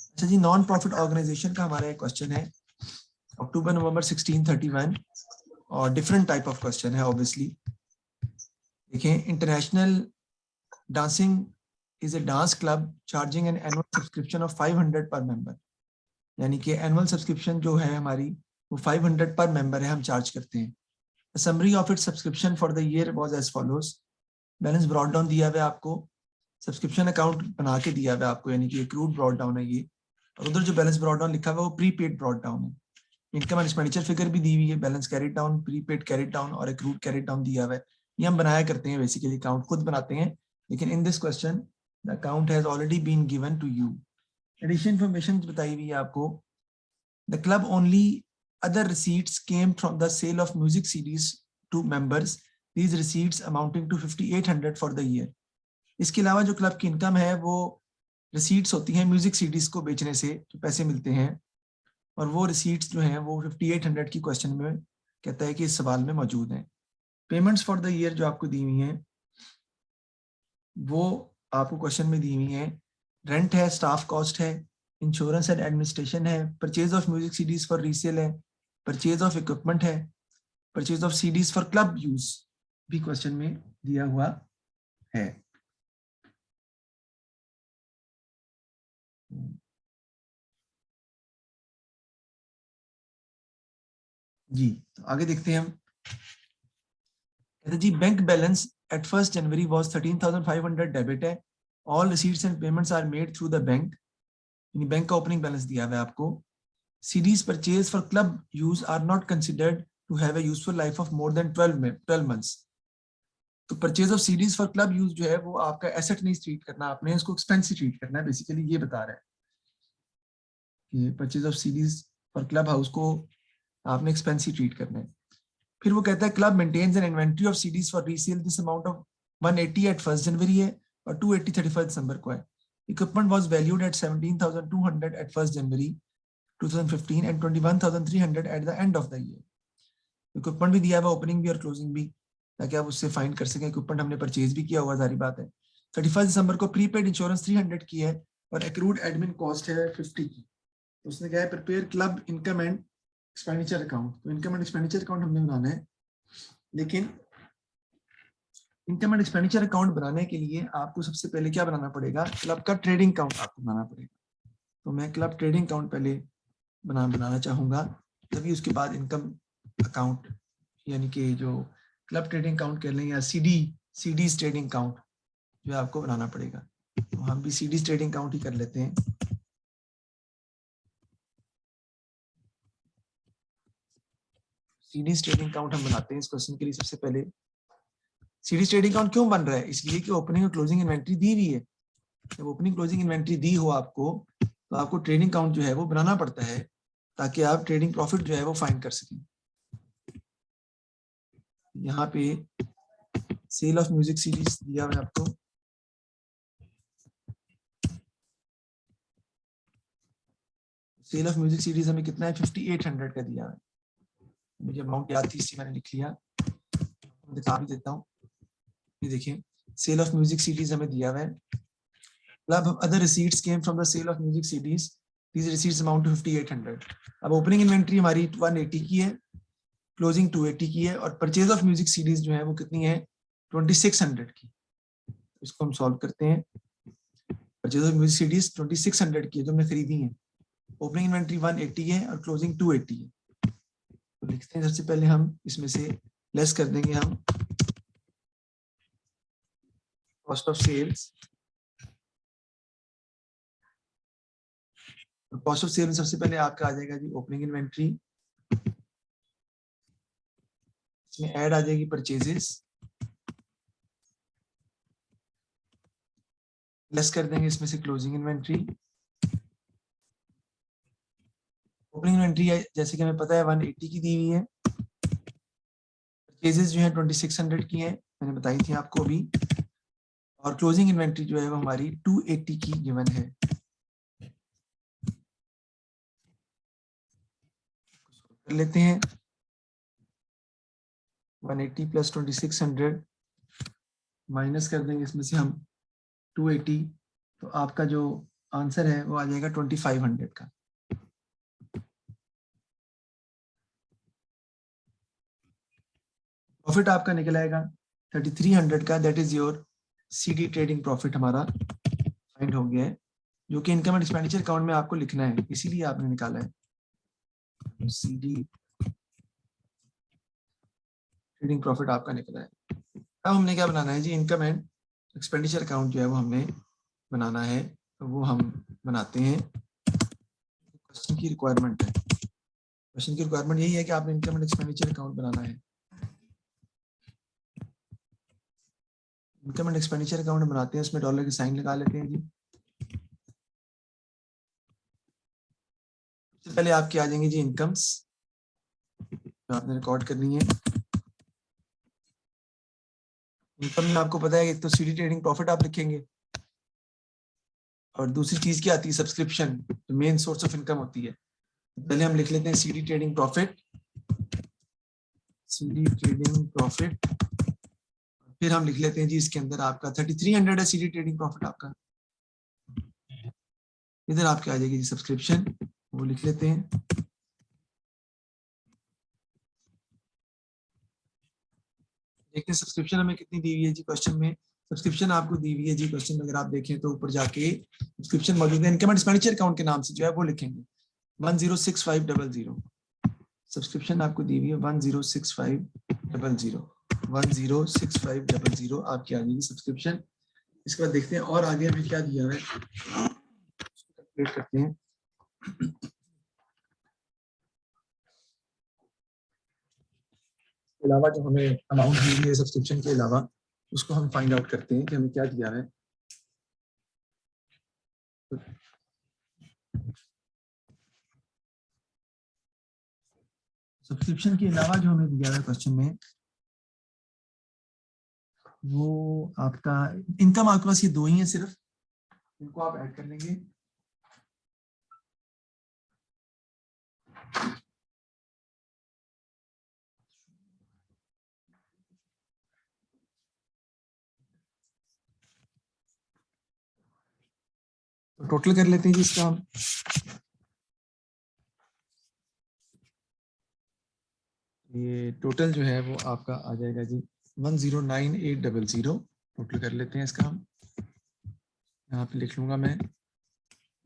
अच्छा जी, non profit organisation का हमारा एक क्वेश्चन है अक्टूबर नवंबर 1631 और डिफरेंट टाइप ऑफ क्वेश्चन है ऑब्वियसली। देखें, international dancing is a dance club charging an annual subscription of 500 पर मेंबर, यानी कि एनुअल सब्सक्रिप्शन जो है हमारी वो 500 पर मेंबर है, हम चार्ज करते हैं। Summary of it subscription for the year was as follows. Balance brought down दिया हुआ है आपको, सब्सक्रिप्शन अकाउंट बना के दिया हुआ है आपको, यानी कि एक्रूड ब्रॉट डाउन है ये, और उधर जो बैलेंस ब्रॉट डाउन लिखा हुआ है वो प्रीपेड ब्रॉट डाउन है। इनकम एंड एक्सपेंडिचर फिगर भी दी हुई है, balance carried down, prepaid carried down और एक्रूड कैरिड डाउन दिया हुआ है। ये हम बनाया करते हैं, बेसिकली अकाउंट खुद बनाते हैं, लेकिन in this question the account has already been given to you. Additional information बताई हुई है आपको। The club only other receipts came from the sale of music CDs to members, these receipts amounting to 5800 for the year. इसके अलावा जो club की income है वो रिसीट्स होती हैं म्यूजिक सीडीज को बेचने से जो पैसे मिलते हैं, और वो रिसीट्स जो हैं वो 5800 की क्वेश्चन में कहता है कि इस सवाल में मौजूद हैं। पेमेंट्स फॉर द ईयर जो आपको दी हुई हैं वो आपको क्वेश्चन में दी हुई हैं। रेंट है, स्टाफ कॉस्ट है, इंश्योरेंस एंड एडमिनिस्ट्रेशन है, purchase of music CDs for resale है, परचेज ऑफ इक्विपमेंट है, purchase of CDs for club use भी क्वेश्चन में दिया हुआ है। जी, तो आगे देखते हैं हम। कहते जी, bank balance at 1 January was 13,500 debit है, all receipts and payments are made through the bank, यानी बैंक का ओपनिंग बैलेंस दिया हुआ है आपको। CDs purchase for club use are not considered to have a useful life of more than 12 months. तो purchase of CDs for club use जो है वो आपका एसेट नहीं ट्रीट करना, आपने इसको एक्सपेंस ही ट्रीट करना है, बेसिकली ये बता रहा है कि purchase of CDs for club house को आपने एक्सपेंस ही ट्रीट करना है। फिर वो कहता है club maintains an inventory of CDs for resale, this amount of 180 at 1 January है और 280 31 दिसंबर को है। Equipment was valued at 17,200 at 1 January 2015 and 21,300 at the end of the year. Equipment भी दिया हुआ, ओपनिंग भी और क्लोजिंग भी, ताकि आप उससे फाइंड कर सकें। इक्विपमेंट हमने परचेज भी किया हुआ, सारी बात है। 31 दिसंबर को प्रीपेड इंश्योरेंस 300 की है और एक्रूड एडमिन कॉस्ट है 50 की। उसने कहा है prepare club income and expenditure account. तो इनकम एंड एक्सपेंडिचर अकाउंट हमने बनाना है, लेकिन इनकम एंड एक्सपेंडिचर अकाउंट बनाने के लिए आपको सबसे पहले क्या बनाना पड़ेगा, क्लब का ट्रेडिंग अकाउंट आपको बनाना पड़ेगा। तो मैं क्लब ट्रेडिंग अकाउंट पहले बनाना चाहूंगा, तभी उसके बाद इनकम अकाउंट, यानी कि जो क्लब ट्रेडिंग अकाउंट कह लें या सीडीज ट्रेडिंग अकाउंट जो आपको बनाना पड़ेगा। तो हम भी सीडीज ट्रेडिंग अकाउंट ही कर लेते हैं। सीडीज ट्रेडिंग अकाउंट हम बनाते हैं इस क्वेश्चन के लिए। सबसे पहले सीडीज ट्रेडिंग अकाउंट क्यों बन रहा है, इसलिए कि ओपनिंग और क्लोजिंग इन्वेंट्री दी हुई है। जब ओपनिंग क्लोजिंग इन्वेंट्री दी हो आपको, तो आपको ट्रेडिंग अकाउंट जो है वो बनाना पड़ता है, ताकि आप ट्रेडिंग प्रॉफिट जो है वो फाइंड कर सकें। यहाँ पे सेल ऑफ म्यूजिक सीरीज दिया हुआ है आपको, सेल ऑफ म्यूजिक सीरीज हमें कितना है, 5800 का दिया है। मुझे अमाउंट याद थी इसलिए मैंने लिख लिया, दिखा भी देता हूँ। ये देखिए, सेल ऑफ म्यूजिक सीरीज हमें दिया हुआ है। Club other receipts came from the sale of music series, these receipts amount to 5800। अब ओपनिंग इन्वेंट्री हमारी 180 की है, क्लोजिंग 280 की है, और परचेज ऑफ म्यूजिक सीरीज जो है वो कितनी है, 2600 की। इसको हम सॉल्व करते हैं। परचेज ऑफ म्यूजिक सीरीज 2600 की है जो हमने खरीदी है, ओपनिंग इन्वेंट्री 180 है और क्लोजिंग 280 है। तो लिखते हैं, सबसे पहले हम इसमें से लेस कर देंगे हम cost of sales. Cost of sale सबसे पहले आपका आ जाएगा जी ओपनिंग इन्वेंट्री, इसमें ऐड आ जाएगी परचेजेस, लेस कर देंगे इसमें से क्लोजिंग इन्वेंट्री। ओपनिंग इन्वेंट्री जैसे कि हमें पता है 180 की दी हुई है, परचेजेस जो है 2600 की है, मैंने बताई थी आपको अभी, और क्लोजिंग इन्वेंट्री जो है वो हमारी 280 की गिवन है। कर लेते हैं, 180 प्लस 2600 माइनस कर देंगे इसमें से हम 280, तो आपका जो आंसर है वो आ जाएगा 2500 का। प्रॉफिट आपका निकल आएगा 3300 का। That is your CD trading profit हमारा फाइंड हो गया है, जो कि इनकम एंड एक्सपेंडिचर अकाउंट में आपको लिखना है, इसीलिए आपने निकाला है। सीडी ट्रेडिंग प्रॉफिट आपका निकला है। अब हमने क्या बनाना है जी, इनकम एंड एक्सपेंडिचर अकाउंट जो है वो हमने बनाना है, तो वो हम बनाते हैं। क्वेश्चन की रिक्वायरमेंट है, क्वेश्चन की रिक्वायरमेंट यही है कि आपने इनकम एंड एक्सपेंडिचर अकाउंट बनाना है। इनकम एंड एक्सपेंडिचर अकाउंट बनाते हैं, उसमें डॉलर के साइन लगा लेते हैं जी। सबसे पहले आपकी आ जाएंगी जी इनकम्स, जो आपने रिकॉर्ड करनी है। इनकम में आपको पता है, एक तो सीडी ट्रेडिंग प्रॉफिट आप लिखेंगे, और दूसरी चीज क्या आती है, सब्सक्रिप्शन, जो मेन सोर्स ऑफ इनकम होती है। पहले हम लिख लेते हैं CD trading profit, CD trading profit. फिर हम लिख लेते हैं जी इसके अंदर आपका 3300 है सीडी ट्रेडिंग प्रॉफिट आपका। इधर आपके आ जाएगी जी सब्सक्रिप्शन, वो लिख लेते हैं। देखते हैं सब्सक्रिप्शन हमें कितनी दी हुई है जी क्वेश्चन में। सब्सक्रिप्शन आपको दी हुई है जी क्वेश्चन में, अगर आप देखें तो ऊपर जाके सब्सक्रिप्शन मौजूद है। इनकम एंड एक्सपेंडिचर अकाउंट के नाम से जो है वो लिखेंगे 106500। सब्सक्रिप्शन आपको दी हुई है 106500, 106500 आपकी आ जाएगी सब्सक्रिप्शन। इसके बाद देखते हैं और आगे हमें क्या दिया है, कैलकुलेट करते हैं। इसके अलावा जो हमें अमाउंट दी हुई है सब्सक्रिप्शन के अलावा, उसको हम फाइंड आउट करते हैं कि हमें क्या दिया है। सब्सक्रिप्शन के अलावा जो हमें दिया है क्वेश्चन में, वो आपका इनकम आपके पास ये दो ही है सिर्फ, इनको आप ऐड कर लेंगे। तो टोटल कर लेते हैं जी इसका हम। ये टोटल जो है वो आपका आ जाएगा जी 109800। टोटल कर लेते हैं इसका हम, यहाँ पे लिख लूंगा मैं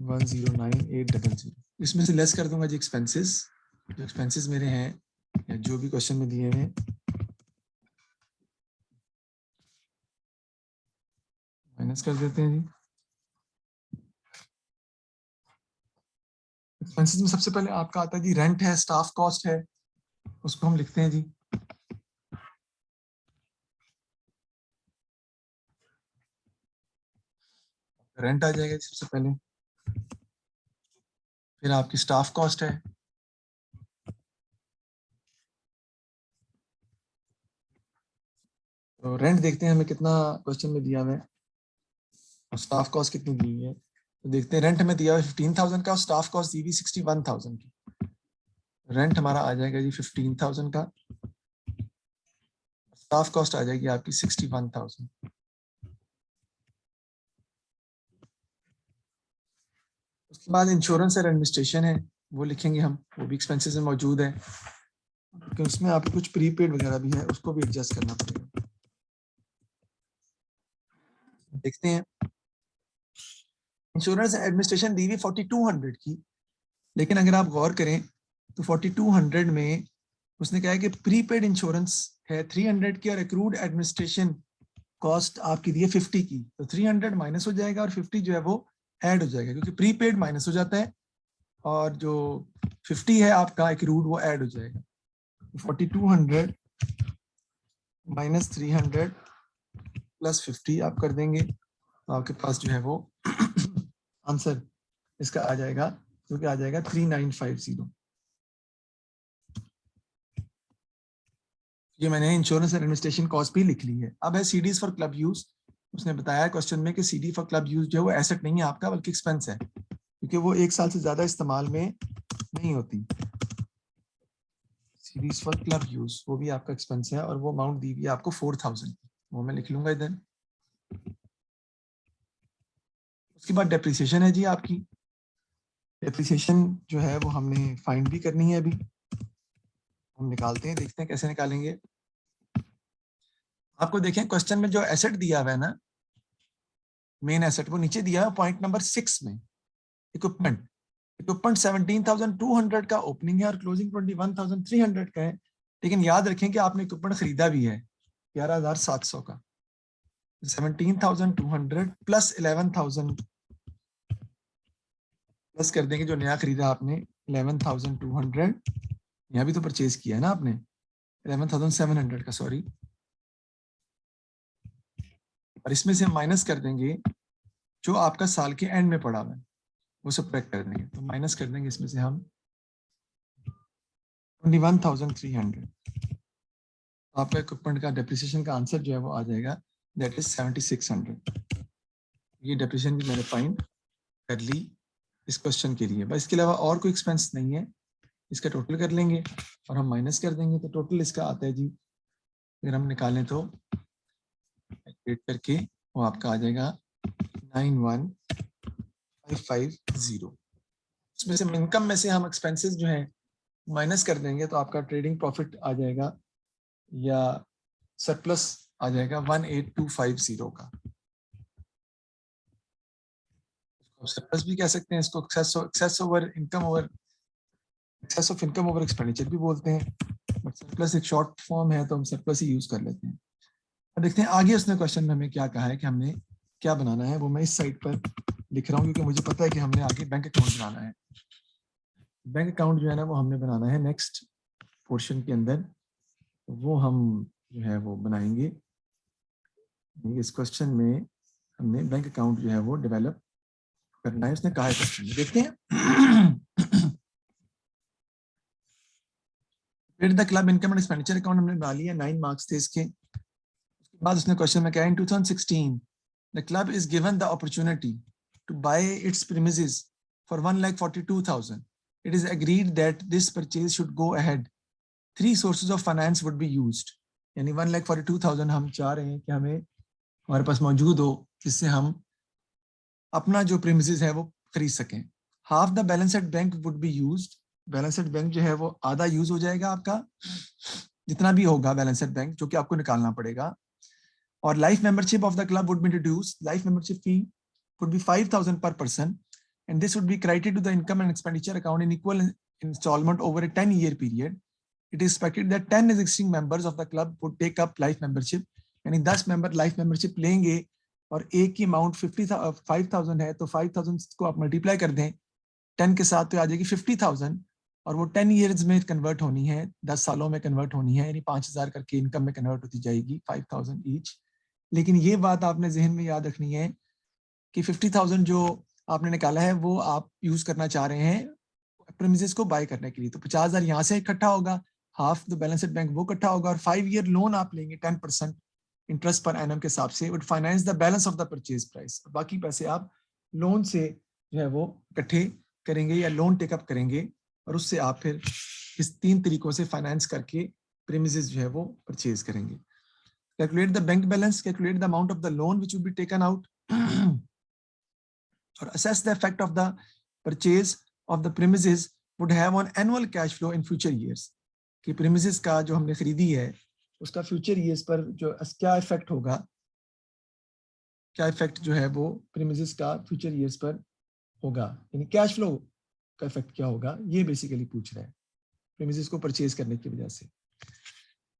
109800। इसमें से लेस कर दूंगा जी एक्सपेंसेस, जो एक्सपेंसेस मेरे हैं या जो भी क्वेश्चन में दिए हैं, माइनस कर देते हैं जी। एक्सपेंसेस में सबसे पहले आपका आता है जी रेंट है, स्टाफ कॉस्ट है, उसको हम लिखते हैं जी। रेंट आ जाएगा सबसे पहले, फिर आपकी स्टाफ कॉस्ट है, तो रेंट देखते हैं हमें कितना क्वेश्चन में दिया हुआ है और स्टाफ कॉस्ट कितनी दी हुई है। तो देखते हैं, रेंट हमें दिया हुआ है 15,000 का और स्टाफ कॉस्ट दी हुई 61,000 की। रेंट हमारा आ जाएगा जी 15,000 का, स्टाफ कॉस्ट आ जाएगी आपकी 61,000। उसके बाद इंश्योरेंस और एडमिनिस्ट्रेशन है, वो लिखेंगे हम, वो भी एक्सपेंसेस में मौजूद है, क्योंकि उसमें आपको कुछ प्रीपेड वगैरह भी है, उसको भी एडजस्ट करना पड़ेगा। देखते हैं, इंश्योरेंस एडमिनिस्ट्रेशन दी हुई 4200 की, लेकिन अगर आप गौर करें तो 4200 में उसने कहा है कि प्रीपेड इंश्योरेंस है 300 की और एक्रूड एडमिनिस्ट्रेशन कॉस्ट आपकी दी है 50 की, तो 300 माइनस हो जाएगा और 50 जो है वो ऐड हो जाएगा, क्योंकि प्रीपेड माइनस हो जाता है और जो 50 है आपका एक्रूड वो ऐड हो जाएगा। 4200 माइनस 300 प्लस 50 आप कर देंगे, तो आपके पास जो है वो आंसर इसका आ जाएगा, जो कि आ जाएगा 3950। ये मैंने इंश्योरेंस एडमिनिस्ट्रेशन कॉस्ट भी लिख ली है। अब है सीडीज फॉर क्लब यूज। उसने बताया क्वेश्चन में कि सीडी फॉर क्लब यूज जो है वो एसेट नहीं है आपका, बल्कि एक्सपेंस है, क्योंकि वो 1 साल से ज्यादा इस्तेमाल में नहीं होती। सीडीज फॉर क्लब यूज वो भी आपका एक्सपेंस है और वो अमाउंट दी हुई है आपको 4000, वो मैं लिख लूंगा इधर। उसके बाद डेप्रिसिएशन है जी आपकी। डेप्रिसिएशन जो है वो हमने फाइंड भी करनी है, अभी हम निकालते हैं, देखते हैं कैसे निकालेंगे। आपको देखें क्वेश्चन में जो एसेट दिया हुआ है ना, मेन एसेट, वो नीचे दिया है पॉइंट नंबर 6 में, इक्विपमेंट। इक्विपमेंट 17,200 का ओपनिंग है और क्लोजिंग 21,300 का है। लेकिन याद रखें कि आपने इक्विपमेंट खरीदा भी है 11,700 का। 17,200 प्लस 11,000 प्लस कर देंगे जो नया खरीदा आपने 11,200, यहाँ भी तो परचेज किया है ना आपने 11,700 का, सॉरी, और इसमें से माइनस कर देंगे जो आपका साल के एंड में पड़ा हुआ है, वो सब्ट्रैक्ट कर देंगे। तो माइनस कर देंगे इसमें से हम 21,300। आपका इक्विपमेंट का डेप्रिसिएशन का आंसर जो है वो आ जाएगा, दैट इज 7,600। ये डेप्रिसिएशन भी मैंने फाइंड कर ली इस क्वेश्चन के लिए। बस इसके अलावा और कोई एक्सपेंस नहीं है। इसका टोटल कर लेंगे और हम माइनस कर देंगे, तो टोटल इसका आता है जी, अगर हम निकालें तो कैलकुलेट करके वो आपका आ जाएगा 91,550। इसमें से इनकम में से हम एक्सपेंसेस जो है माइनस कर देंगे तो आपका ट्रेडिंग प्रॉफिट आ जाएगा या सरप्लस आ जाएगा 18,250 का। सरप्लस भी कह सकते हैं इसको, excess over income over, excess of income over expenditure भी बोलते हैं, बट सरप्लस एक शॉर्ट फॉर्म है तो हम सरप्लस ही यूज कर लेते हैं। अब देखते हैं आगे उसने क्वेश्चन में हमें क्या कहा है कि हमने क्या बनाना है। वो मैं इस साइड पर लिख रहा हूँ क्योंकि मुझे पता है कि हमने आगे बैंक अकाउंट बनाना है। बैंक अकाउंट जो है ना वो हमने बनाना है नेक्स्ट पोर्शन के अंदर, वो हम जो है वो बनाएंगे। इस क्वेश्चन में हमने बैंक अकाउंट जो है वो डेवलप करना है, उसने कहा है क्वेश्चन में, देखते हैं। फिर the club income and expenditure account हमने बना लिया, 9 मार्क्स थे इसके। उसके बाद उसने क्वेश्चन में कहा in 2016 the club is given the opportunity to buy its premises for 1,42,000। It is agreed that this purchase should go ahead. 3 sources of finance would be used. यानी 1,42,000 हम चाह रहे हैं कि हमें हमारे पास मौजूद हो जिससे हम अपना जो प्रीमिसेस है वो खरीद सकें। Half the balance at bank would be used. Balance at bank जो है वो आधा यूज हो जाएगा आपका, जितना भी होगा बैलेंस एट बैंक जो कि आपको निकालना पड़ेगा। और life membership of the club would be introduced. Life membership fee would be 5,000 per person and this would be credited to the income and expenditure account in equal installment over a 10-year period. It is expected that 10 existing members of the club would take up life membership। यानी 10 member life membership लेंगे और एक की amount 5,000 है तो 5,000 को आप multiply कर दें 10 के साथ तो आ जाएगी 50,000 और वो 10 ईयर्स में कन्वर्ट होनी है, 10 सालों में कन्वर्ट होनी है, यानी 5,000 करके इनकम में कन्वर्ट होती जाएगी 5,000 ईच। लेकिन ये बात आपने जहन में याद रखनी है कि 50,000 जो आपने निकाला है वो आप यूज करना चाह रहे हैं प्रीमिसेस को बाय करने के लिए, तो 50,000 यहाँ से इकट्ठा होगा, half the balance at bank वो इकट्ठा होगा और 5 ईयर लोन आप लेंगे 10% इंटरेस्ट पर एनम के हिसाब से, would finance the balance of the purchase price. बाकी पैसे आप लोन से जो है वो इकट्ठे करेंगे या लोन टेकअप करेंगे और उससे आप फिर इस 3 तरीकों से फाइनेंस करके प्रीमिसेस जो है वो परचेज करेंगे। Calculate the bank balance, calculate the amount of the loan which would be taken out और assess the effect of the purchase of the premises would have on annual cash flow in future years। कि premises का जो हमने खरीदी है उसका future years पर जो क्या इफेक्ट होगा, क्या इफेक्ट जो है वो प्रीमिसेस का फ्यूचर ईयर्स पर होगा, यानी कैश फ्लो का इफेक्ट क्या होगा, ये बेसिकली पूछ रहा है प्रीमिसेस को परचेज करने की वजह से।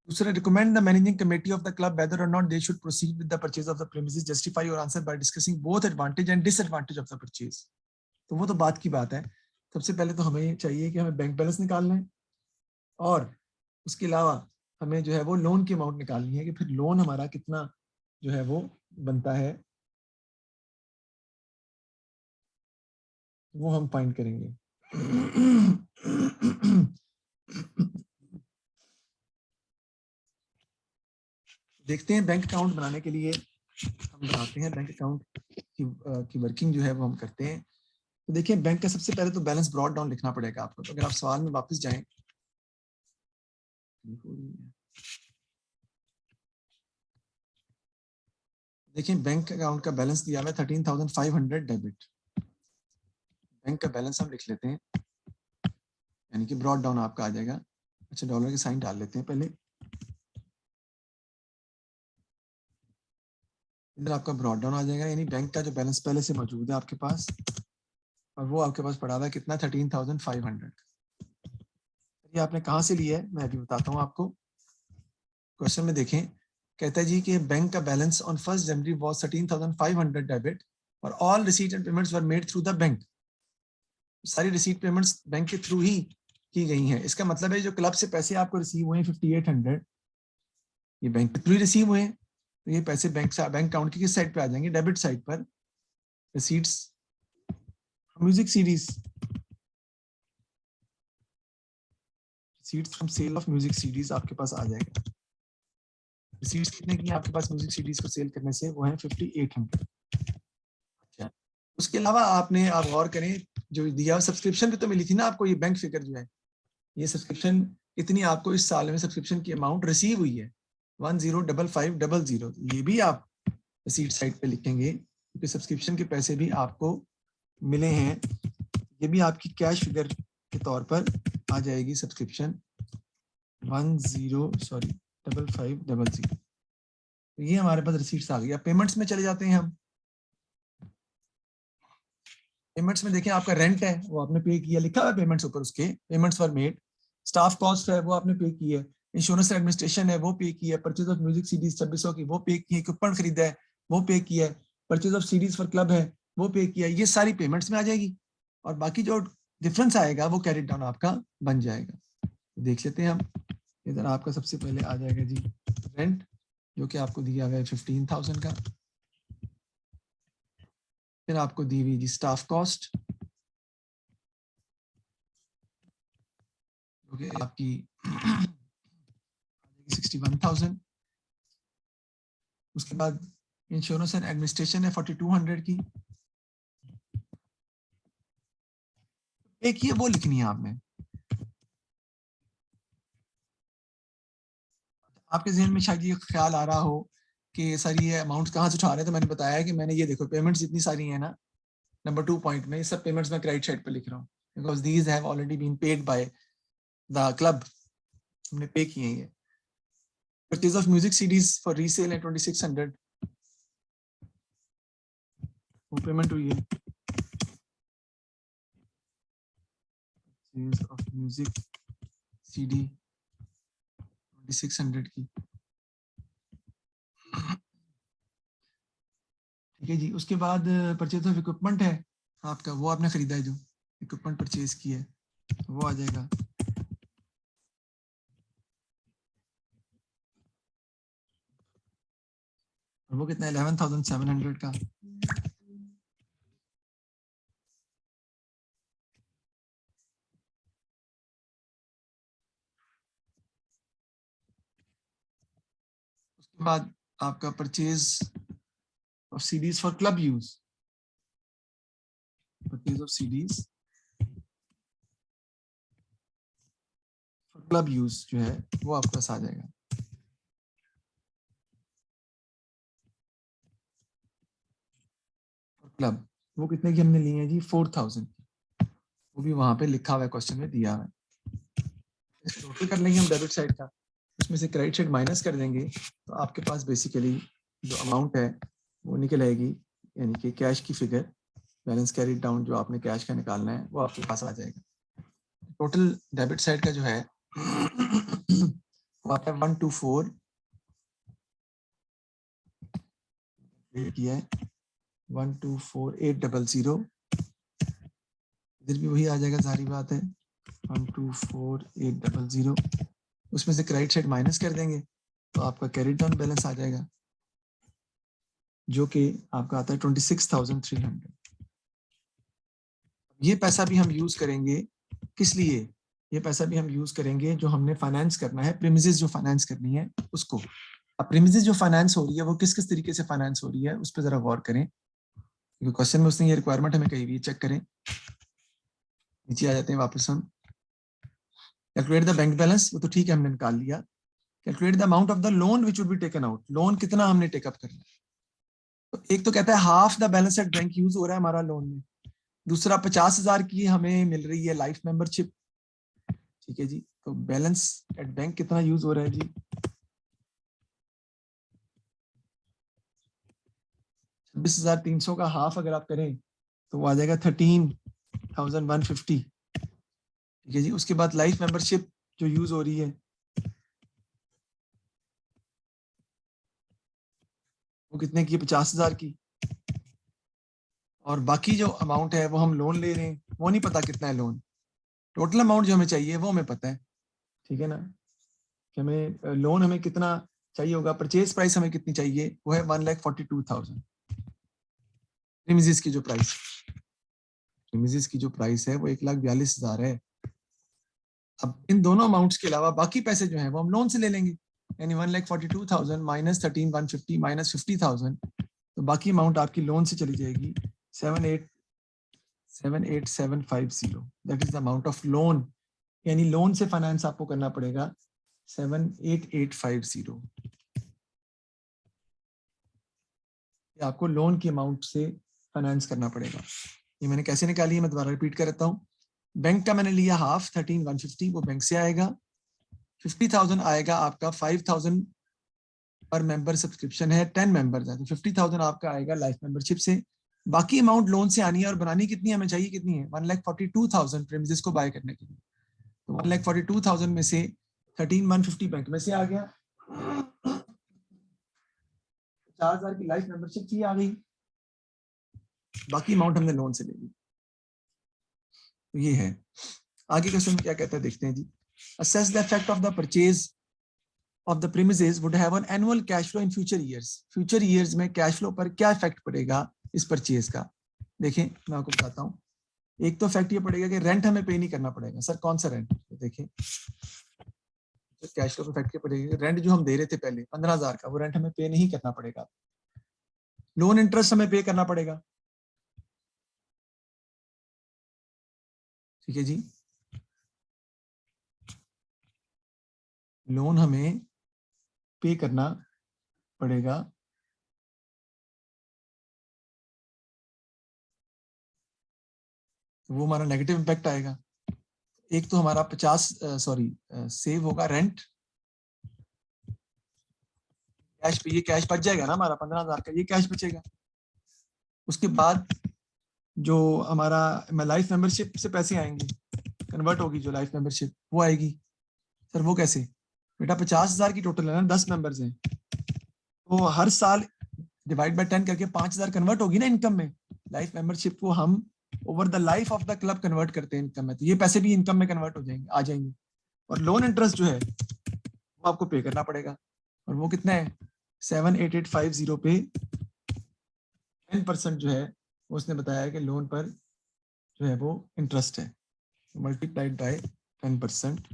दूसरा, recommend the managing committee of the club whether or not they should proceed with the purchase of the premises। justify your answer by discussing both advantage and disadvantage of the purchase। तो वो तो बात की बात है। सबसे पहले तो हमें चाहिए कि हमें बैंक बैलेंस निकालना है और उसके अलावा हमें जो है वो लोन की अमाउंट निकालनी है कि फिर लोन हमारा कितना जो है वो बनता है, वो हम फाइंड करेंगे। देखते हैं बैंक अकाउंट बनाने के लिए हम बनाते हैं, बैंक अकाउंट की वर्किंग जो है वो हम करते हैं। तो देखिए बैंक का सबसे पहले तो बैलेंस ब्रॉड डाउन लिखना पड़ेगा आपको। तो अगर आप सवाल में वापस जाएं, देखिए बैंक अकाउंट का बैलेंस दिया हुआ है 13,500 डेबिट। बैंक का बैलेंस हम लिख लेते हैं, यानी कि ब्रॉड डाउन आपका आ जाएगा। अच्छा, डॉलर के साइन डाल लेते हैं पहले। इधर आपका ब्रॉड डाउन आ जाएगा, यानी बैंक का जो बैलेंस पहले से मौजूद है आपके पास, और वो आपके पास पड़ा हुआ है कितना, 13,500। ये आपने कहाँ से लिया है मैं अभी बताता हूँ आपको। क्वेश्चन में देखें, कहता है जी कि बैंक का balance on 1 January was 13,500 debit और all receipt and payments were made through the bank. सारी रिसीट पेमेंट्स बैंक के थ्रू ही की गई हैं। इसका मतलब है जो क्लब से पैसे आपको रिसीव हुए हैं 5800, ये बैंक के थ्रू ही रिसीव हुए हैं। तो ये पैसे बैंक अकाउंट की किस साइड पे आ जाएंगे, डेबिट साइड पर। Receipts music CDs, receipts from sale of music CDs आपके पास आ जाएगा। रिसीट्स कितने की आपके पास म्यूजिक सीडीज को सेल करने से, वो है 5800। अच्छा, उसके अलावा आपने आप गौर करें, जो दिया सब्सक्रिप्शन भी तो मिली थी ना आपको, ये बैंक फिगर जो है, ये सब्सक्रिप्शन कितनी आपको इस साल में सब्सक्रिप्शन की अमाउंट रिसीव हुई है, 10,5500। ये भी आप रिसीट साइड पे लिखेंगे क्योंकि सब्सक्रिप्शन के पैसे भी आपको मिले हैं। ये भी आपकी कैश फिगर के तौर पर आ जाएगी, सब्सक्रिप्शन 5500। तो ये हमारे पास रिसीट्स आ गई। अब पेमेंट्स में चले जाते हैं हम। पेमेंट्स में देखें, आपका रेंट है वो आपने पे किया, लिखा हुआ है पेमेंट्स ऊपर उसके, payments for made. Staff cost है वो आपने पे की है। इंश्योरेंस एडमिनिस्ट्रेशन है वो पे की है। परचेज ऑफ म्यूजिक सीडीज 2600 की वो पे की है। इक्विपमेंट खरीदा है वो पे किया है। Purchase of CDs for club है वो पे किया है। ये सारी पेमेंट्स में आ जाएगी और बाकी जो डिफरेंस आएगा वो कैरी डाउन आपका बन जाएगा। देख लेते हैं हम। इधर आपका सबसे पहले आ जाएगा जी रेंट, जो कि आपको दिया गया है 15,000 का। फिर आपको दी हुई जी स्टाफ कॉस्ट, जो कि आपकी 61,000। उसके बाद इंश्योरेंस एंड एडमिनिस्ट्रेशन है 4200 की। एक ये वो लिखनी है आपने। आपके जहन में शायद ये ख्याल आ रहा हो कि सर ये अमाउंट कहाँ से उठा रहे हैं, तो मैंने बताया कि मैंने ये देखो पेमेंट्स इतनी सारी है ना, नंबर 2 पॉइंट में ये सब पेमेंट्स मैं क्रेडिट साइड पे लिख रहा हूँ because these have already been paid by the club, हमने पे किए हैं ये। Purchase of music CDs for resale है 2600, वो पेमेंट हुई है। परचेज ऑफ म्यूजिक सीडी 2600 की, ठीक है जी। उसके बाद परचेज ऑफ इक्विपमेंट है आपका, वो आपने खरीदा है, जो इक्विपमेंट परचेज की है वो आ जाएगा। और वो कितना 11,700 का। उसके बाद आपका purchase of CDs for club use, purchase of CDs for club use जो है वो आपके पास आ जाएगा। क्लब वो कितने की हमने ली है जी, 4,000। वो भी वहां पे लिखा हुआ है, क्वेश्चन में दिया हुआ है। टोटल कर लेंगे हम डेबिट साइड का, उसमें से क्रेडिट साइड माइनस कर देंगे, तो आपके पास बेसिकली जो अमाउंट है वो निकल आएगी, यानी कि कैश की फिगर, बैलेंस कैरी डाउन जो आपने कैश का निकालना है वो आपके पास आ जाएगा। टोटल डेबिट साइड का जो है वो आपका 124 किया है, 124,800। इधर भी वही आ जाएगा, सारी बात है 124,800। उसमें से क्रेडिट साइड माइनस कर देंगे तो आपका कैरी डाउन बैलेंस आ जाएगा, जो कि आपका आता है 26,300। ये पैसा भी हम यूज करेंगे, किस लिए, ये पैसा भी हम यूज करेंगे जो हमने फाइनेंस करना है, प्रीमिसेस जो फाइनेंस करनी है उसको। अब प्रीमिसेस जो फाइनेंस हो रही है वो किस किस तरीके से फाइनेंस हो रही है उस पर जरा गौर करें, क्योंकि क्वेश्चन में उसने ये रिक्वायरमेंट हमें कही हुई है, चेक करें। नीचे आ जाते हैं वापस हम। कैलकुलेट द बैंक बैलेंस, वो तो ठीक है हमने निकाल लिया। Calculate the amount of the loan which would be taken out, loan कितना हमने टेकअप करना है। तो एक तो कहता है half the balance at bank use हो रहा है हमारा लोन में, दूसरा 50,000 की हमें मिल रही है लाइफ मेंबरशिप। ठीक है जी, तो बैलेंस एट बैंक कितना यूज हो रहा है जी? 26,300 का हाफ अगर आप करें तो वो आ जाएगा 13,150। ठीक है जी, उसके बाद लाइफ मेंबरशिप जो यूज हो रही है वो कितने की? 50,000 की। और बाकी जो अमाउंट है वो हम लोन ले रहे हैं, वो नहीं पता कितना है लोन। टोटल अमाउंट जो हमें चाहिए वो हमें पता है। ठीक है ना, कि हमें लोन हमें कितना चाहिए होगा, परचेज प्राइस हमें कितनी चाहिए, वो है 1,42,000। प्रीमिसेस की जो प्राइस, प्रीमिसेस की जो प्राइस है वो 1,42,000 है। अब इन दोनों अमाउंट्स के अलावा बाकी पैसे जो हैं वो हम लोन से ले लेंगे, यानी 1,42,000 माइनस 13,150 माइनस 50,000, तो बाकी अमाउंट आपकी लोन से चली जाएगी 7,87,750। That is the amount of loan, यानी लोन से फाइनेंस आपको करना पड़ेगा 7,8850। आपको लोन की अमाउंट से फाइनेंस करना पड़ेगा। ये मैंने कैसे निकाली है मैं दोबारा रिपीट कर देता हूँ। बैंक का मैंने लिया हाफ 13,150, वो बैंक से आएगा। 50,000 आएगा आपका 5,000 पर मेंबर सब्सक्रिप्शन है, 10 मेंबर्स है तो 50,000 आपका आएगा लाइफ मेंबरशिप से। बाकी अमाउंट लोन से आनी है, और बनानी कितनी हमें चाहिए, कितनी है? 1,42,000 प्रीमिसेस को बाय करने के लिए। तो 1,42,000 में से 13,150 बैंक में से आ गया, 4,000 की लाइफ मेंबरशिप की आ गई, बाकी अमाउंट हमने लोन से ले ली। तो ये है। आगे क्वेश्चन में क्या कहता है देखते हैं जी। Assess the effect of the purchase of the premises would have an annual cash flow in future years. Future years में कैश फ्लो पर क्या इफेक्ट पड़ेगा इस परचेज का? देखें मैं आपको बताता हूँ। एक तो इफेक्ट ये पड़ेगा कि रेंट हमें पे नहीं करना पड़ेगा। सर कौन सा रेंट? देखें कैश फ्लो पर इफेक्ट क्या पड़ेगा, रेंट जो हम दे रहे थे पहले 15,000 का, वो रेंट हमें पे नहीं करना पड़ेगा। लोन इंटरेस्ट हमें पे करना पड़ेगा। ठीक है जी, लोन हमें पे करना पड़ेगा। वो हमारा नेगेटिव इम्पैक्ट आएगा। एक तो हमारा 50 सेव होगा रेंट, कैश पे, ये कैश बच जाएगा ना हमारा 15,000 का, ये कैश बचेगा। उसके बाद जो हमारा लाइफ मेंबरशिप से पैसे आएंगे, कन्वर्ट होगी जो लाइफ मेंबरशिप वो आएगी। सर वो कैसे? बेटा 50,000 की टोटल है ना, 10 मेंबर्स हैं, तो हर साल डिवाइड बाय 10 करके 5,000 कन्वर्ट होगी ना इनकम में। लाइफ मेंबरशिप को हम over the life of the club convert करते हैं इनकम में, तो ये पैसे भी इनकम में कन्वर्ट हो जाएंगे, आ जाएंगे। और लोन इंटरेस्ट जो है वो आपको पे करना पड़ेगा, और वो कितना है? 7,8850 पे 10% जो है उसने बताया कि लोन पर जो है वो इंटरेस्ट है, मल्टीप्लाइड बाय 10%,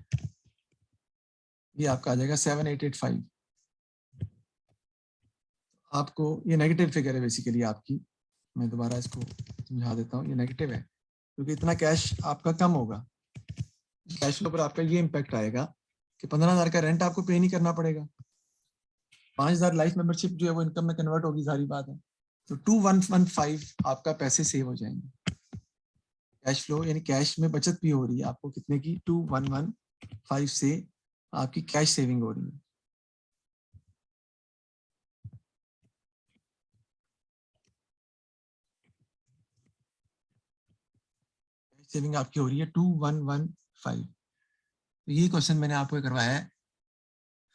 ये आपका आ जाएगा 7,885। आपको ये नेगेटिव फिगर है बेसिकली आपकी, मैं दोबारा इसको समझा देता हूँ। ये नेगेटिव है क्योंकि इतना कैश आपका कम होगा। कैश फ्लो पर आपका ये इम्पैक्ट आएगा कि 15,000 का रेंट आपको पे नहीं करना पड़ेगा, 5,000 लाइफ मेंबरशिप जो है वो इनकम में कन्वर्ट होगी, सारी बात है। तो 2,115 आपका पैसे सेव हो जाएंगे। कैश फ्लो यानी कैश में बचत भी हो रही है आपको, कितने की? 2,115 से आपकी कैश सेविंग हो रही है। सेविंग आपकी हो रही है 2,115। तो ये क्वेश्चन मैंने आपको करवाया है,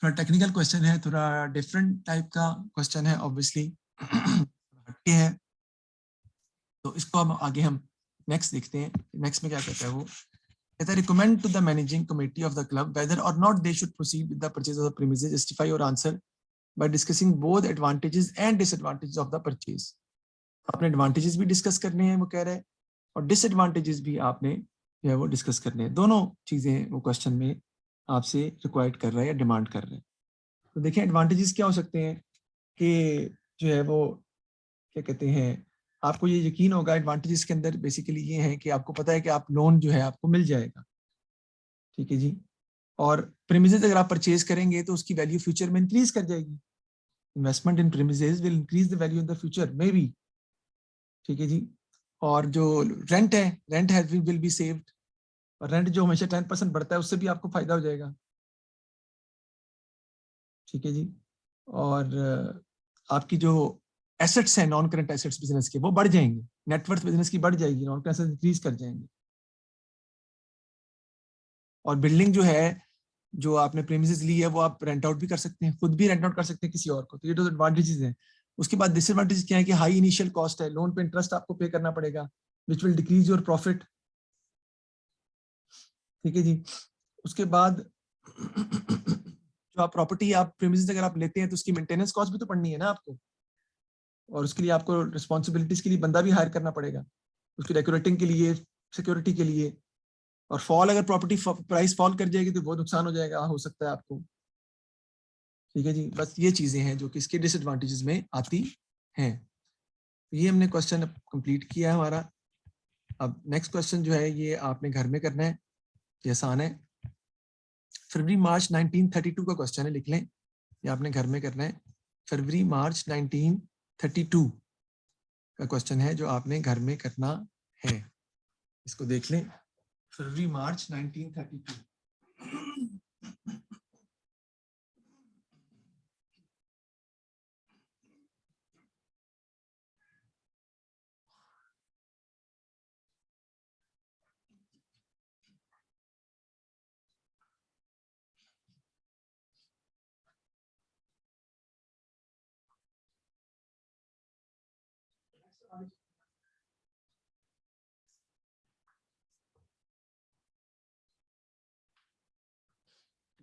थोड़ा टेक्निकल क्वेश्चन है, थोड़ा डिफरेंट टाइप का क्वेश्चन है ऑब्वियसली, हटके है। तो इसको हम आगे हम नेक्स्ट देखते हैं। नेक्स्ट में क्या कहता है वो कहता है, recommend to the managing committee of the club whether or not they should proceed with the purchase of the premises, justify your answer by discussing both advantages and disadvantages of the purchase. आपने advantages भी discuss करने हैं वो कह रहे हैं, और disadvantages भी आपने जो है वो डिस्कस करने हैं। दोनों चीजें वो क्वेश्चन में आपसे रिक्वायर्ड कर रहा है या डिमांड कर रहे हैं। तो देखिए एडवांटेजेस क्या हो सकते हैं कि जो है वो क्या कहते हैं, आपको ये यकीन होगा एडवांटेजेस के अंदर बेसिकली ये है कि आपको पता है कि आप लोन जो है आपको मिल जाएगा। ठीक है जी, और प्रीमिसेस अगर आप परचेज करेंगे तो उसकी वैल्यू फ्यूचर में इंक्रीज कर जाएगी। Investment in premises will increase the value in the future, may be, ठीक है जी। और जो रेंट है, rent has will be saved, और रेंट जो हमेशा 10% बढ़ता है उससे भी आपको फायदा हो जाएगा, ठीक है जी। और आपकी जो एसेट्स हैं, नॉन करंट एसेट्स बिजनेस के, वो बढ़ जाएंगे, नेटवर्थ बिजनेस की बढ़ जाएगी, नॉन करंट एसेट्स इंक्रीज कर जाएंगे। और बिल्डिंग जो है, जो आपने प्रीमिसेस ली है, वो आप रेंट आउट भी कर सकते हैं, खुद भी रेंट आउट कर सकते हैं किसी और को, तो ये तो एडवांटेजेस हैं। उसके बाद डिसएडवांटेज क्या है कि हाई इनिशियल कॉस्ट है, लोन पे इंटरेस्ट आपको पे करना पड़ेगा, which will decrease your profit, ठीक है जी। उसके बाद जो आप प्रॉपर्टी, आप प्रीमिसेस अगर आप लेते हैं तो उसकी मेंटेनेंस कॉस्ट भी तो पड़नी है ना आपको, और उसके लिए आपको रिस्पॉन्सिबिलिटीज के लिए बंदा भी हायर करना पड़ेगा, उसकी डेकोरेटिंग के लिए, सिक्योरिटी के लिए। और फॉल, अगर प्रॉपर्टी प्राइस फॉल कर जाएगी तो बहुत नुकसान हो जाएगा, हो सकता है आपको, ठीक है जी। बस ये चीजें हैं जो कि इसके डिसएडवांटेजेस में आती हैं। ये हमने क्वेश्चन कंप्लीट किया है हमारा। अब नेक्स्ट क्वेश्चन जो है ये आपने घर में करना है, ये आसान है। फरवरी मार्च 1932 का क्वेश्चन है, लिख लें, ये आपने घर में करना है। फरवरी मार्च 1932 का क्वेश्चन है जो आपने घर में करना है, इसको देख लें। फरवरी मार्च 1932।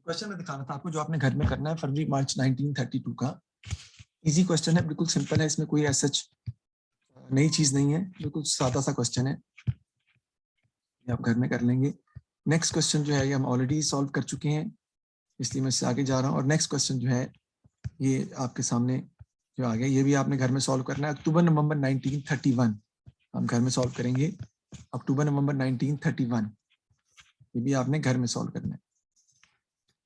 क्वेश्चन में दिखाना था आपको जो आपने घर में करना है, फरवरी मार्च 1932 का। इजी क्वेश्चन है, बिल्कुल सिंपल है, इसमें कोई ऐसा नई चीज नहीं है, बिल्कुल सादा सा क्वेश्चन है, ये आप घर में कर लेंगे। नेक्स्ट क्वेश्चन जो है ये हम ऑलरेडी सॉल्व कर चुके हैं, इसलिए मैं इससे आगे जा रहा हूँ। और नेक्स्ट क्वेश्चन जो है ये आपके सामने जो आ गया, ये भी आपने घर में सॉल्व करना है। अक्टूबर नवंबर 1931 हम घर में सॉल्व करेंगे, अक्टूबर नवंबर 1931, ये भी आपने घर में सॉल्व करना है।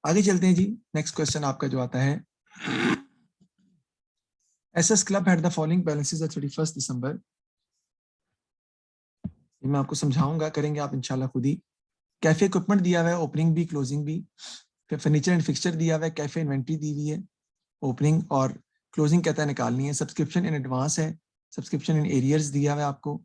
आगे चलते हैं जी। नेक्स्ट क्वेश्चन आपका जो आता है, SS club had the following balances at 31 December. ये मैं आपको समझाऊंगा, करेंगे आप इंशाल्लाह खुद ही। कैफे इक्विपमेंट दिया हुआ है, ओपनिंग भी क्लोजिंग भी। फिर फर्नीचर एंड फिक्सचर दिया हुआ है, कैफे इन्वेंट्री दी हुई है, ओपनिंग और क्लोजिंग कहता है निकालनी है। सब्सक्रिप्शन इन एडवांस है, सब्सक्रिप्शन इन एरियर्स दिया हुआ है आपको।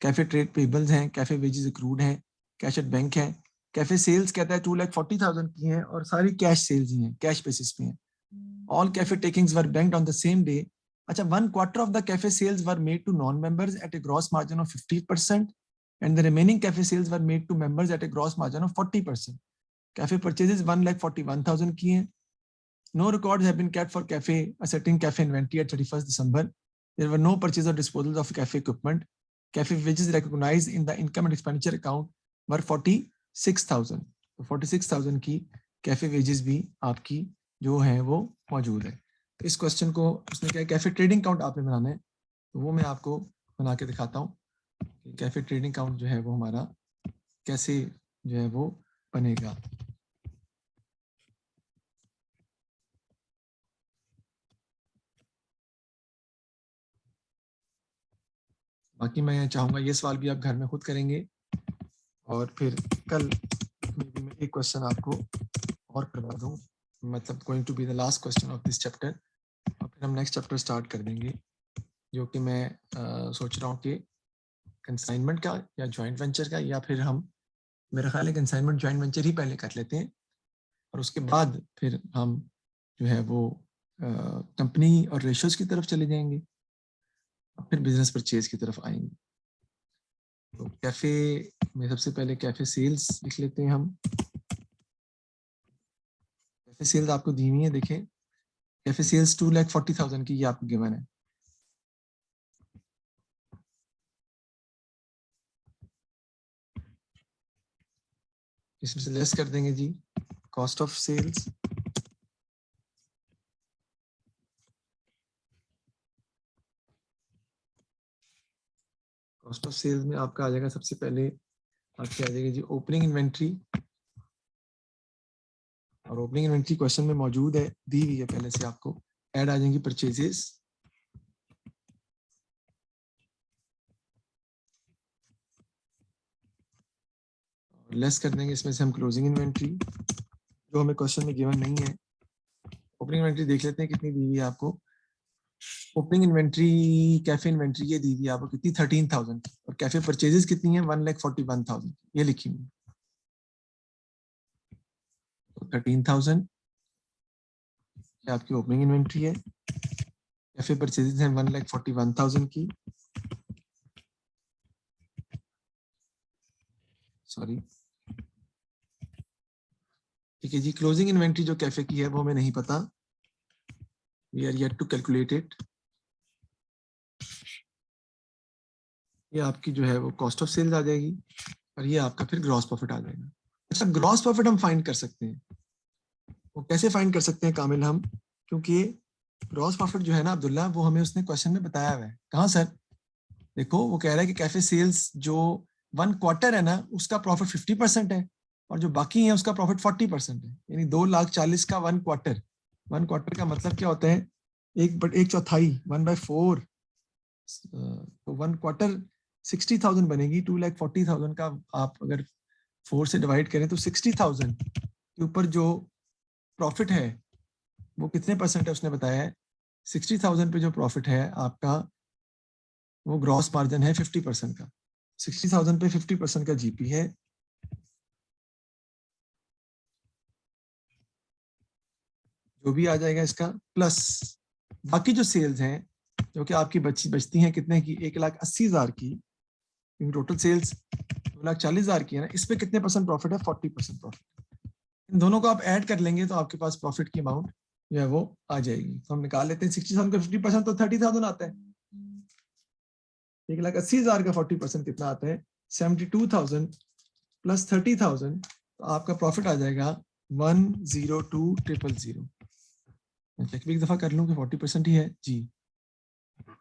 कैफे ट्रेड पेबल्स हैं, कैफे वेजेस अक्रूड हैं, कैश एट बैंक है। कैफे सेल्स कहता है 2,40,000 की हैं और सारी कैश सेल्स ही हैं, कैश बेसिस पे हैं। All cafe takings were banked on the same day. अच्छा, 1/4 of the cafe sales were made to non members at a gross margin of 50% and the remaining cafe sales were made to members at a gross margin of 40%. Cafe purchases 1,41,000 की हैं. No records have been kept for cafe asserting cafe inventory at 31st December. There were no purchase or disposals of cafe equipment. Cafe wages recognized in the income and expenditure account were 46,000. तो 46,000 की cafe wages भी आपकी जो है वो मौजूद है। तो इस क्वेश्चन को उसने क्या, कैफे ट्रेडिंग काउंट आपने बनाना है, तो वो मैं आपको बना के दिखाता हूँ। कैफे ट्रेडिंग काउंट जो है वो हमारा कैसे जो है वो बनेगा। बाकी मैं चाहूंगा ये सवाल भी आप घर में खुद करेंगे, और फिर कल में भी मैं एक क्वेश्चन आपको और करवा दूं, मतलब going to be the last question of this chapter, और फिर हम नेक्स्ट चैप्टर स्टार्ट कर देंगे, जो कि मैं सोच रहा हूँ कि कंसाइनमेंट का या जॉइंट वेंचर का, या फिर हम, मेरा ख्याल है कंसाइनमेंट जॉइंट वेंचर ही पहले कर लेते हैं, और उसके बाद फिर हम जो है वो कंपनी और रेशियोज की तरफ चले जाएंगे, फिर बिजनेस परचेज की तरफ आएंगे। तो कैफे में सबसे पहले कैफे सेल्स लिख लेते हैं हम। कैफे सेल्स आपको दी हुई है, देखें, कैफे सेल्स 2,40,000 की, ये आपको गिवन है। इसमें से लेस कर देंगे जी cost of sales, cost of sales में आपका आ जाएगा सबसे पहले, आपकी आ जाएगी जी ओपनिंग इन्वेंट्री, और ओपनिंग इन्वेंट्री क्वेश्चन में मौजूद है, दी हुई है पहले से आपको, ऐड आ जाएंगी परचेजेस, लेस कर देंगे इसमें से हम क्लोजिंग इन्वेंट्री जो हमें क्वेश्चन में गिवन नहीं है। ओपनिंग इन्वेंट्री देख लेते हैं कितनी दी हुई है आपको। ओपनिंग इन्वेंट्री कैफे इन्वेंट्री ये दी हुई है आपको कितनी 13,000 और कैफे परचेजेस कितनी है 1,41,000 ये लिखी हुई। 13,000 आपकी ओपनिंग इन्वेंट्री है, कैफे परचेजेस है 1,41,000 की, सॉरी ठीक है जी। क्लोजिंग इन्वेंट्री जो कैफे की है वो हमें नहीं पता, we are yet to calculate it. ये आपकी जो है वो कॉस्ट ऑफ सेल्स आ जाएगी और ये आपका फिर ग्रॉस प्रॉफिट आ जाएगा। अच्छा ग्रॉस प्रॉफिट हम फाइंड कर सकते हैं, वो कैसे फाइंड कर सकते हैं कामिल हम, क्योंकि ग्रॉस प्रॉफिट जो है ना अब्दुल्ला वो हमें उसने क्वेश्चन में बताया हुआ है। कहाँ सर? देखो वो कह रहा है कि कैफे सेल्स जो 1 क्वार्टर है ना उसका प्रॉफिट 50% है और जो बाकी है उसका प्रॉफिट 40% है, यानी 2,40,000 का 1 क्वार्टर। 1 क्वार्टर का मतलब क्या होता है? एक चौथाई 1/4। तो 1 क्वार्टर 60,000 बनेगी। 2,40,000 का आप अगर 4 से डिवाइड करें तो 60,000 के ऊपर जो प्रॉफिट है वो कितने परसेंट है उसने बताया है। 60,000 पे जो प्रॉफिट है आपका वो ग्रॉस मार्जिन है 50% का। 60,000 पे 50% का जीपी है, जो भी आ जाएगा इसका, प्लस बाकी जो सेल्स हैं जो कि आपकी बचती हैं कितने की 1,80,000 की, टोटल सेल्स 2,40,000 की है ना, इस पे कितने परसेंट प्रॉफिट है? 40% प्रॉफिट। इन दोनों को आप ऐड कर लेंगे तो आपके पास प्रॉफिट की अमाउंट जो है वो आ जाएगी। तो हम निकाल लेते हैं 60,000 का 50% तो 30,000 आता है। 1,80,000 का 40% कितना आता है? 72,000 प्लस 30,000, तो आपका प्रॉफिट आ जाएगा 102,000। मैं चेक भी एक दफा कर लूं कि 40% ही है जी।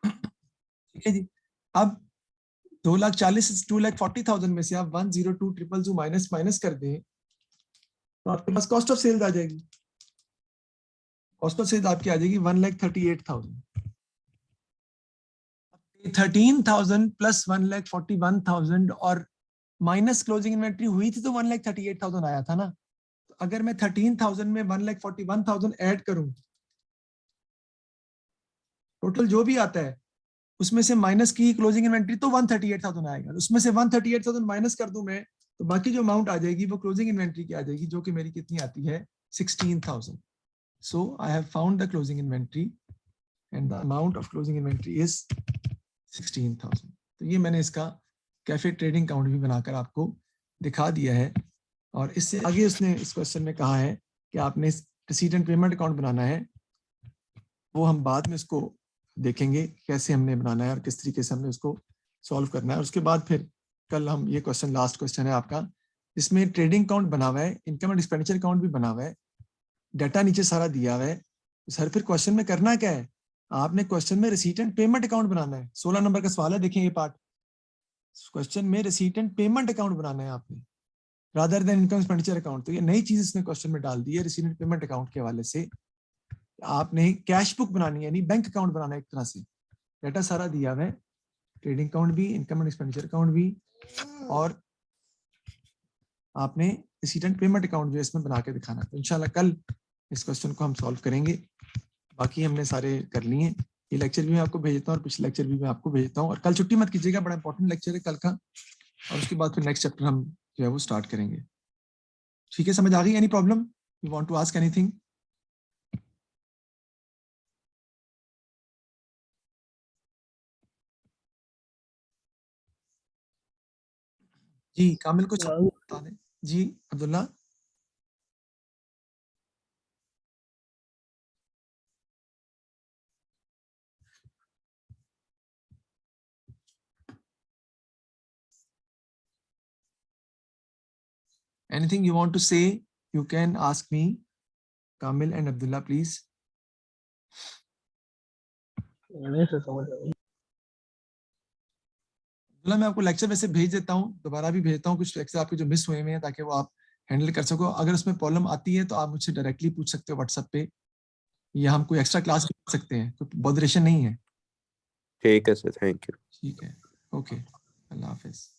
ठीक है जी। अब 2,40,000 में से आप 102,000 माइनस माइनस कर दें तो आपके पास कॉस्ट ऑफ सेल्स आ जाएगी। कॉस्ट ऑफ सेल्स आपकी आ जाएगी 1,38,000। 13,000 प्लस 1,41,000 और माइनस क्लोजिंग इन्वेंट्री हुई थी तो 1,38,000 आया था ना। तो अगर मैं 13,000 में 1,41,000 ऐड करूं, टोटल जो भी आता है उसमें से माइनस की क्लोजिंग इन्वेंट्री तो 138,000 आएगा। उसमें से 138,000 माइनस कर दूं मैं तो बाकी जो अमाउंट आ जाएगी वो क्लोजिंग इन्वेंट्री की आ जाएगी, जो कि मेरी कितनी आती है 16,000। So I have found the closing inventory and the amount of closing inventory is 16,000। तो ये मैंने इसका कैफे ट्रेडिंग अकाउंट भी बनाकर आपको दिखा दिया है। और इससे आगे उसने इस क्वेश्चन में कहा है कि आपने रिसीट एंड पेमेंट अकाउंट बनाना है, वो हम बाद में इसको देखेंगे कैसे हमने बनाना है और किस तरीके से हमने उसको सॉल्व करना है। उसके बाद फिर कल हम ये क्वेश्चन लास्ट क्वेश्चन है आपका, इसमें ट्रेडिंग अकाउंट बना हुआ है, इनकम एंड एक्सपेंडिचर अकाउंट भी बना हुआ है, डाटा नीचे सारा दिया हुआ है। सर फिर क्वेश्चन में करना क्या है? आपने क्वेश्चन में रिसीट एंड पेमेंट अकाउंट बनाना है। 16 नंबर का सवाल है, देखें ये पार्ट। क्वेश्चन में रिसीट एंड पेमेंट अकाउंट बनाना है आपने, rather than income expenditure account. तो ये नई चीज इसने क्वेश्चन में डाल दी है रिसीट एंड पेमेंट अकाउंट के हवाले से। आपने कैश बुक बनानी है, यानी बैंक अकाउंट बनाना है एक तरह से। डाटा सारा दिया हुआ है, ट्रेडिंग अकाउंट भी, इनकम एंड एक्सपेंडिचर अकाउंट भी, और आपने रिसीट एंड पेमेंट अकाउंट जो इसमें बना के दिखाना। तो इंशाल्लाह कल इस क्वेश्चन को हम सॉल्व करेंगे। बाकी हमने सारे कर लिए हैं। ये लेक्चर भी मैं आपको भेजता हूँ और पिछले लेक्चर भी मैं आपको भेजता हूँ। और कल छुट्टी मत कीजिएगा, बड़ा इंपॉर्टेंट लेक्चर है कल का। और उसके बाद फिर नेक्स्ट चैप्टर हम जो है वो स्टार्ट करेंगे। ठीक है, समझ आ गई? Any problem? You want to ask anything? जी कामिल कुछ बता दें। जी Abdullah. Anything you want to say, you can ask me, Kamil and Abdullah, please. नहीं सर समझ आ गई। अब्दुल्ला मैं आपको लेक्चर वैसे भेज देता हूँ, दोबारा भी भेजता हूँ कुछ लेक्चर आपके जो मिस हुए हैं, ताकि वो आप हैंडल कर सको। अगर उसमें प्रॉब्लम आती है तो आप मुझसे डायरेक्टली पूछ सकते हो व्हाट्सएप पे, या हम कोई एक्स्ट्रा क्लास कर सकते हैं, तो बहुत दुरेशन नहीं है। ठीक है सर, थैंक यू। ठीक है, ओके, अल्लाह हाफिज।